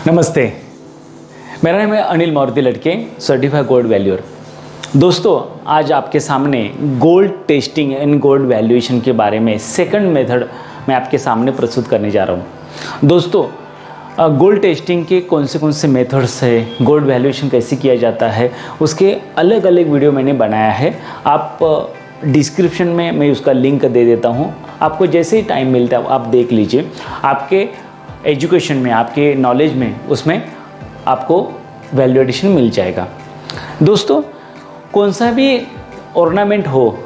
नमस्ते, मेरा नाम है अनिल मारुति लड़के, सर्टिफाइड गोल्ड वैल्यूअर। दोस्तों, आज आपके सामने gold testing and gold valuation के बारे में सेकंड मेथड मैं आपके सामने प्रस्तुत करने जा रहा हूं। दोस्तों, गोल्ड टेस्टिंग के कौन से मेथड्स है, गोल्ड वैल्यूएशन कैसे किया जाता है, उसके अलग अलग वीडियो मैंने बनाया है। आप डिस्क्रिप्शन में मैं उसका लिंक दे देता हूं। आपको जैसे ही टाइम मिलता है आप देख लीजिए। आपके एजुकेशन में, आपके नॉलेज में, उसमें आपको वैल्यू एडिशन मिल जाएगा। दोस्तों, कौन सा भी ऑर्नामेंट हो,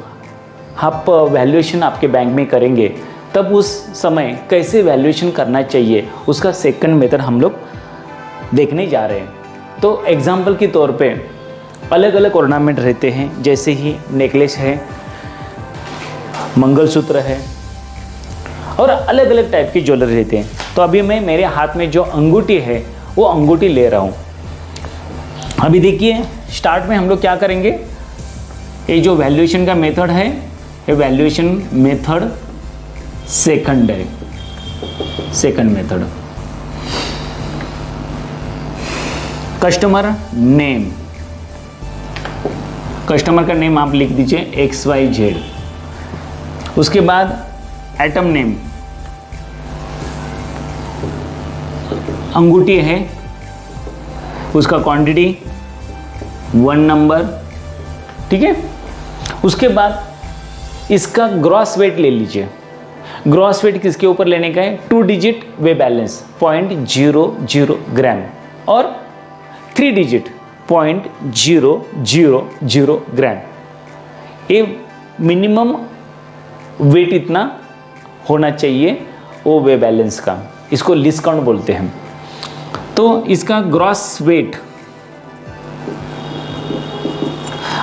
आप वैल्यूएशन आपके बैंक में करेंगे, तब उस समय कैसे वैल्यूएशन करना चाहिए, उसका सेकंड मेथड हम लोग देखने जा रहे हैं। तो एग्जाम्पल के तौर पे अलग अलग ऑर्नामेंट रहते हैं, जैसे ही नेकलेस है, मंगलसूत्र है और अलग अलग टाइप की ज्वेलरी रहते हैं। तो अभी मैं मेरे हाथ में जो अंगूठी है वो अंगूठी ले रहा हूँ। अभी देखिए, स्टार्ट में हम लोग क्या करेंगे, ये जो वैल्यूएशन का मेथड है, ये वैल्यूएशन मेथड सेकंड है, second method. Customer name, customer का नेम आप लिख दीजिए XYZ। उसके बाद आइटम नेम, अंगूठी है, उसका क्वांटिटी 1 नंबर, ठीक है। उसके बाद इसका ग्रॉस वेट ले लीजिए। ग्रॉस वेट किसके ऊपर लेने का है, 2 डिजिट वे बैलेंस 0.00 ग्राम और 3 डिजिट 0.000 ग्राम। ये मिनिमम वेट इतना होना चाहिए वो वे बैलेंस का, इसको लीस्ट काउंट बोलते हैं। तो इसका ग्रॉस वेट,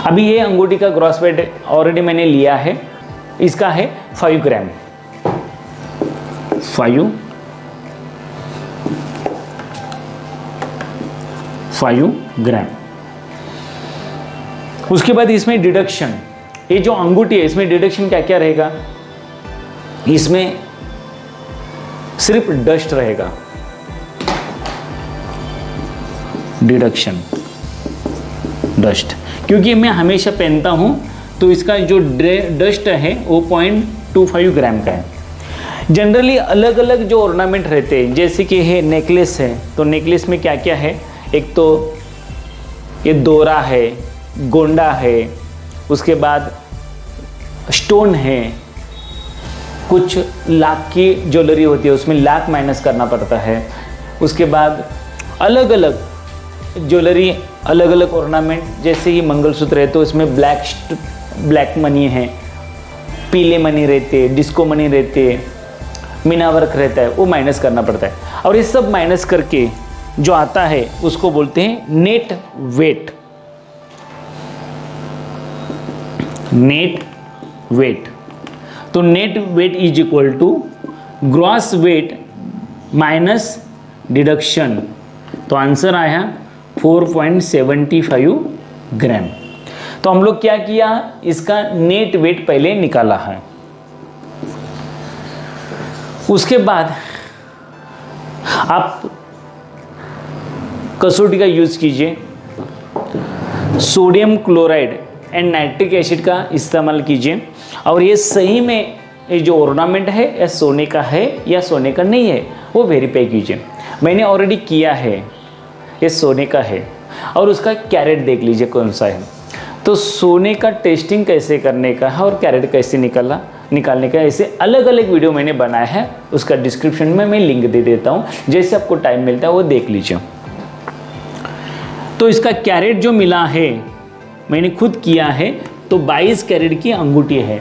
अभी ये अंगूठी का ग्रॉस वेट ऑलरेडी मैंने लिया है, इसका है 5 ग्राम, 5 ग्राम। उसके बाद इसमें डिडक्शन, ये जो अंगूठी है इसमें डिडक्शन क्या क्या रहेगा, इसमें सिर्फ डस्ट रहेगा, डिडक्शन डस्ट, क्योंकि मैं हमेशा पहनता हूं तो इसका जो डस्ट है वो 0.25 ग्राम का है। जनरली अलग अलग जो ऑर्नामेंट रहते हैं, जैसे कि है नेकलेस है, तो नेकलेस में क्या क्या है, एक तो ये दोरा है, गोंडा है, उसके बाद स्टोन है, कुछ लाख की ज्वेलरी होती है उसमें लाख माइनस करना पड़ता है। उसके बाद अलग अलग ज्वेलरी, अलग अलग ऑर्नामेंट, जैसे ही मंगलसूत्र है तो इसमें ब्लैक मनी है, पीले मनी रहते हैं, डिस्को मनी रहते हैं, मीना वर्क रहता है, वो माइनस करना पड़ता है। और ये सब माइनस करके जो आता है उसको बोलते हैं नेट वेट। नेट वेट, तो net weight is equal to gross weight minus deduction. तो आंसर आया 4.75 ग्राम। तो हम लोग क्या किया, इसका नेट वेट पहले निकाला है। उसके बाद आप कसौटी का यूज कीजिए, sodium chloride and nitric acid का इस्तेमाल कीजिए, और ये सही में ये जो ऑर्नामेंट है या सोने का है या सोने का नहीं है वो वेरीफाई कीजिए। मैंने ऑलरेडी किया है, ये सोने का है, और उसका कैरेट देख लीजिए कौन सा है। तो सोने का टेस्टिंग कैसे करने का है और कैरेट कैसे निकालने का, ऐसे अलग अलग वीडियो मैंने बनाया है, उसका डिस्क्रिप्शन में मैं लिंक दे देता हूँ, जैसे आपको टाइम मिलता है वो देख लीजिए। तो इसका कैरेट जो मिला है, मैंने खुद किया है, तो 22 कैरेट की अंगूठी है।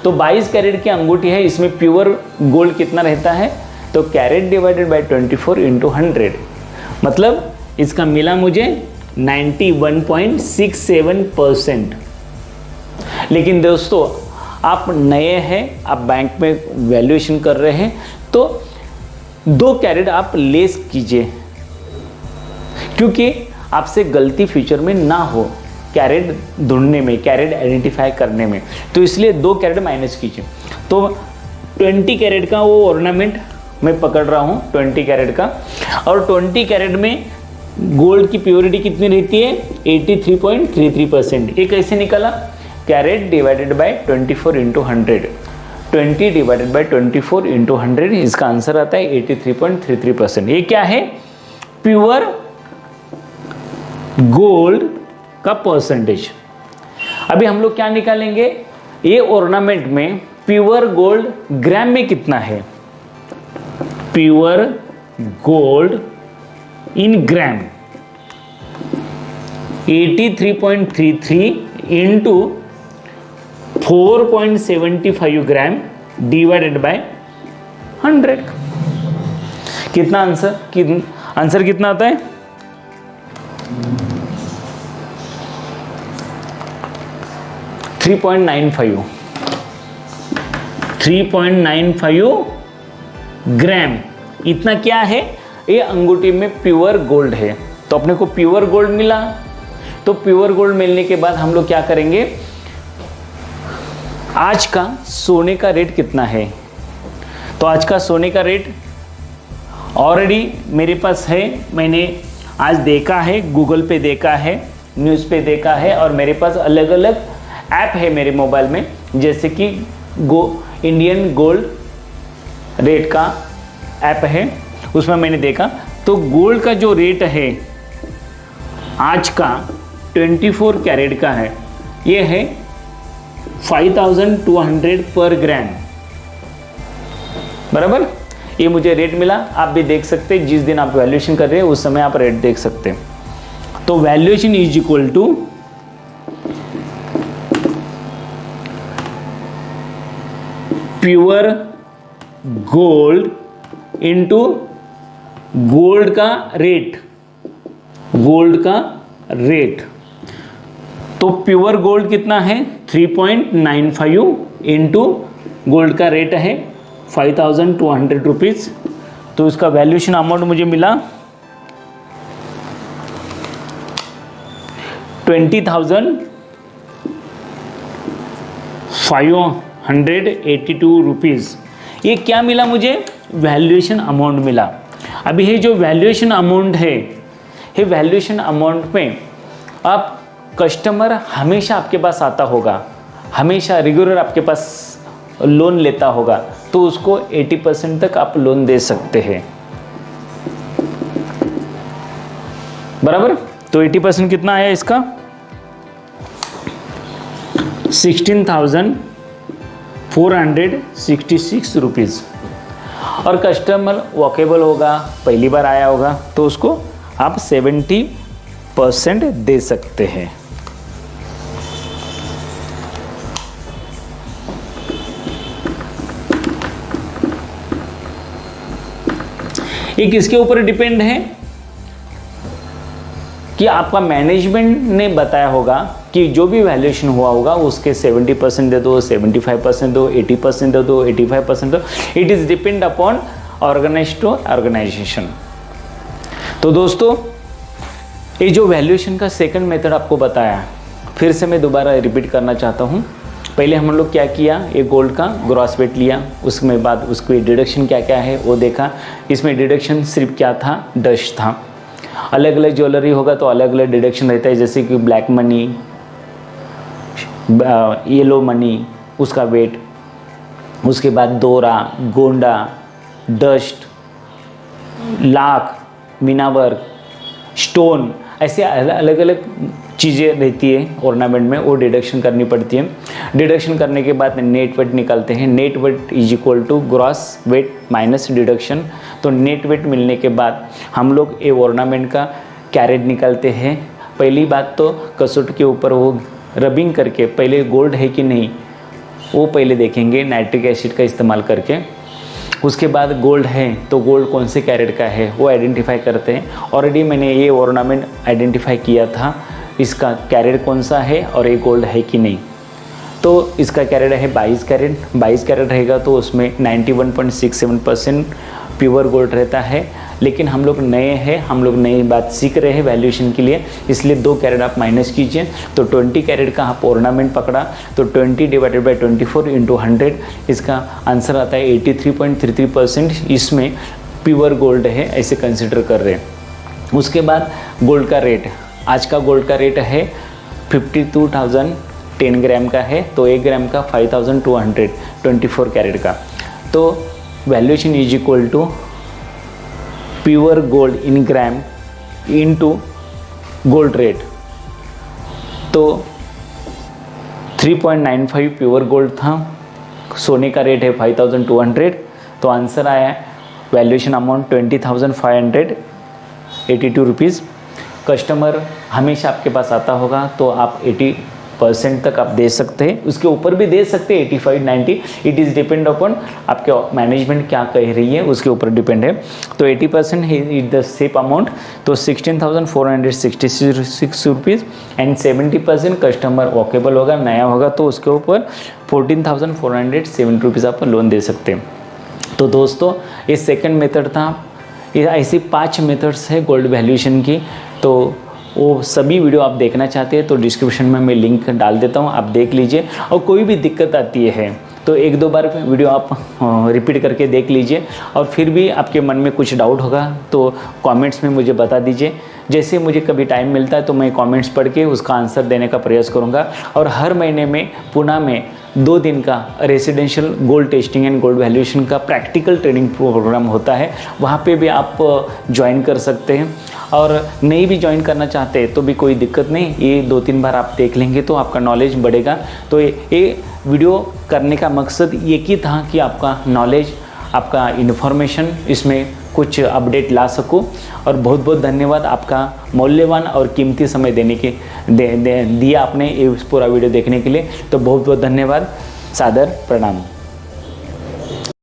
तो 22 कैरेट की अंगूठी है, इसमें प्योर गोल्ड कितना रहता है, तो कैरेट डिवाइडेड बाय 24 इंटू 100, मतलब इसका मिला मुझे 91.67%। लेकिन दोस्तों, आप नए हैं, आप बैंक में वैल्यूएशन कर रहे हैं, तो 2 कैरेट आप लेस कीजिए, क्योंकि आपसे गलती फ्यूचर में ना हो कैरेट ढूंढने में, कैरेट आइडेंटिफाई करने में, तो इसलिए 2 कैरेट माइनस कीजिए। तो 20 कैरेट का वो ऑर्नामेंट मैं पकड़ रहा हूँ 20 कैरेट का, और 20 कैरेट में गोल्ड की प्योरिटी कितनी रहती है 83.33%। ये कैसे निकला, carat divided by 24 into 100, 20 divided by 24 into 100, इसका आंसर आता है 83.33%। ये क्या है, प्योर गोल्ड का परसेंटेज। अभी हम लोग क्या निकालेंगे, ये ऑर्नामेंट में प्योर गोल्ड ग्राम में कितना है, pure gold in gram 83.33 into 4.75 gram divided by 100, कितना आंसर, आंसर कितना आता है 3.95 ग्राम। इतना क्या है, ये अंगूठी में प्योर गोल्ड है। तो अपने को प्योर गोल्ड मिला, तो प्योर गोल्ड मिलने के बाद हम लोग क्या करेंगे, आज का सोने का रेट कितना है। तो आज का सोने का रेट ऑलरेडी मेरे पास है, मैंने आज देखा है, गूगल पे देखा है, न्यूज़ पे देखा है, और मेरे पास अलग अलग ऐप है मेरे मोबाइल में, जैसे कि इंडियन गोल्ड रेट का ऐप है, उसमें मैंने देखा। तो गोल्ड का जो रेट है आज का 24 कैरेट का है, ये है 5200 पर ग्राम, बराबर। ये मुझे रेट मिला, आप भी देख सकते हैं, जिस दिन आप वैल्यूएशन कर रहे हैं उस समय आप रेट देख सकते हैं। तो valuation is equal to pure gold into gold का रेट, गोल्ड का रेट। तो प्योर गोल्ड कितना है 3.95 इंटू गोल्ड का रेट है 5200 रुपीज़। तो इसका वैल्यूएशन अमाउंट मुझे मिला 20,582 रुपीज़। ये क्या मिला मुझे, वैल्यूएशन अमाउंट मिला। अभी ये जो वैल्यूएशन अमाउंट है, ये वैल्यूएशन अमाउंट में आप कस्टमर हमेशा आपके पास आता होगा, हमेशा रेगुलर आपके पास लोन लेता होगा, तो उसको 80% तक आप लोन दे सकते हैं, बराबर। तो 80% कितना आया इसका 16,466 रुपीज़। और कस्टमर वॉकेबल होगा, पहली बार आया होगा, तो उसको आप 70% दे सकते हैं। ये किसके ऊपर डिपेंड है कि आपका मैनेजमेंट ने बताया होगा कि जो भी वैल्यूएशन हुआ होगा उसके 70% दे दो, 75% दो, 80% दे दो, 85% दो। It is depend upon organize to organization. तो दोस्तों, ये जो वैल्यूएशन का सेकंड मेथड आपको बताया, फिर से मैं दोबारा रिपीट करना चाहता हूँ। पहले हम लोग क्या किया, ये गोल्ड का ग्रॉस वेट लिया, उसमें बाद उसको डिडक्शन क्या क्या है वो देखा। इसमें डिडक्शन सिर्फ क्या था, डस्ट था। अलग अलग ज्वेलरी होगा तो अलग अलग डिडक्शन रहता है, जैसे कि ब्लैक मनी, येलो मनी, उसका वेट, उसके बाद दोरा, गोंडा, डस्ट, लाख, मीनावर्क, स्टोन, ऐसे अलग अलग चीज़ें रहती है ऑर्नामेंट में, वो डिडक्शन करनी पड़ती है। डिडक्शन करने के बाद नेट वेट निकालते हैं। Net weight is equal to gross weight minus deduction. तो नेट वेट मिलने के बाद हम लोग ये ऑर्नामेंट का कैरेट निकालते हैं। पहली बात तो कसौट के ऊपर वो रबिंग करके पहले गोल्ड है कि नहीं वो पहले देखेंगे नाइट्रिक एसिड का इस्तेमाल करके। उसके बाद गोल्ड है तो गोल्ड कौन से कैरेट का है वो आइडेंटिफाई करते हैं। ऑलरेडी मैंने ये ऑर्नामेंट आइडेंटिफाई किया था, इसका कैरेट कौन सा है और ये गोल्ड है कि नहीं। तो इसका कैरेट है 22 कैरेट। 22 कैरेट रहेगा तो उसमें 91.67% प्योर गोल्ड रहता है। लेकिन हम लोग नए हैं, हम लोग नई बात सीख रहे हैं वैल्यूएशन के लिए, इसलिए 2 कैरेट आप माइनस कीजिए। तो 20 कैरेट का आप ऑर्नामेंट पकड़ा तो 20 डिवाइडेड बाई 24 इंटू 100, इसका आंसर आता है 83.33%। इसमें प्योर गोल्ड है ऐसे कंसिडर कर रहे हैं। उसके बाद गोल्ड का रेट, आज का गोल्ड का रेट है 52,000 10 ग्राम का है, तो 1 ग्राम का 5,200 24 कैरेट का। तो valuation is equal to pure gold in gram into gold rate. तो 3.95 प्योर गोल्ड था, सोने का रेट है 5,200, तो आंसर आया है वैल्यूएशन अमाउंट 20,582 रुपीज़। कस्टमर हमेशा आपके पास आता होगा तो आप 80% तक आप दे सकते हैं, उसके ऊपर भी दे सकते हैं 85-90, इट इज़ डिपेंड अपॉन आपके मैनेजमेंट क्या कह रही है उसके ऊपर डिपेंड है। तो 80% इज द सेम अमाउंट, तो 16,466 रुपीज़ एंड 70% कस्टमर वॉकेबल होगा, नया होगा तो उसके ऊपर 14,407 रुपीज़ आप लोन दे सकते हैं। तो दोस्तों ये सेकंड मेथड था। ये ऐसी 5 मेथड्स है गोल्ड वैल्यूएशन की, तो वो सभी वीडियो आप देखना चाहते हैं तो डिस्क्रिप्शन में मैं लिंक डाल देता हूँ, आप देख लीजिए। और कोई भी दिक्कत आती है तो 1-2 बार वीडियो आप रिपीट करके देख लीजिए, और फिर भी आपके मन में कुछ डाउट होगा तो कमेंट्स में मुझे बता दीजिए। जैसे मुझे कभी टाइम मिलता है तो मैं कमेंट्स पढ़ के उसका आंसर देने का प्रयास करूँगा। और हर महीने में पुणे में 2 दिन का residential gold testing and gold valuation का प्रैक्टिकल ट्रेनिंग प्रोग्राम होता है, वहाँ पे भी आप ज्वाइन कर सकते हैं। और नहीं भी ज्वाइन करना चाहते हैं तो भी कोई दिक्कत नहीं, ये 2-3 बार आप देख लेंगे तो आपका नॉलेज बढ़ेगा। तो ये वीडियो करने का मकसद एक ही था कि आपका नॉलेज, आपका इन्फॉर्मेशन इसमें कुछ अपडेट ला सकूं। और बहुत बहुत धन्यवाद आपका मूल्यवान और कीमती समय देने के दिया आपने ये पूरा वीडियो देखने के लिए। तो बहुत बहुत धन्यवाद, सादर प्रणाम।